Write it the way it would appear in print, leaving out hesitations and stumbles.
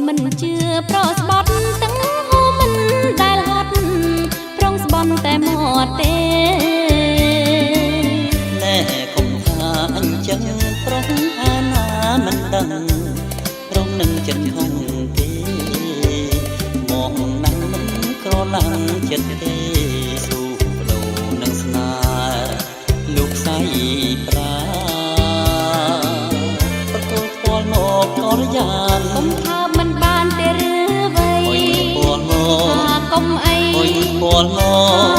មិនជឿប្រស្បត់ទាំងហូមិនដែលហត់ប្រងស្បន់តែមាត់ទេណែកុំថាអញ្ចឹងប្រុសអាណាមិនដឹងប្រុសនឹងចិត្តហងទេមកណាំមិនក្រឡាំងចិត្តទេស៊ូបដូរនឹងស្នេហ៍លោកស្រីប្រាប្រទល់ផ្ទាល់មកកលយានកុំថាមិនបានទេឬអ្វីអុយផ្ទាល់មកថាកុំអីអុយផ្ទាល់មក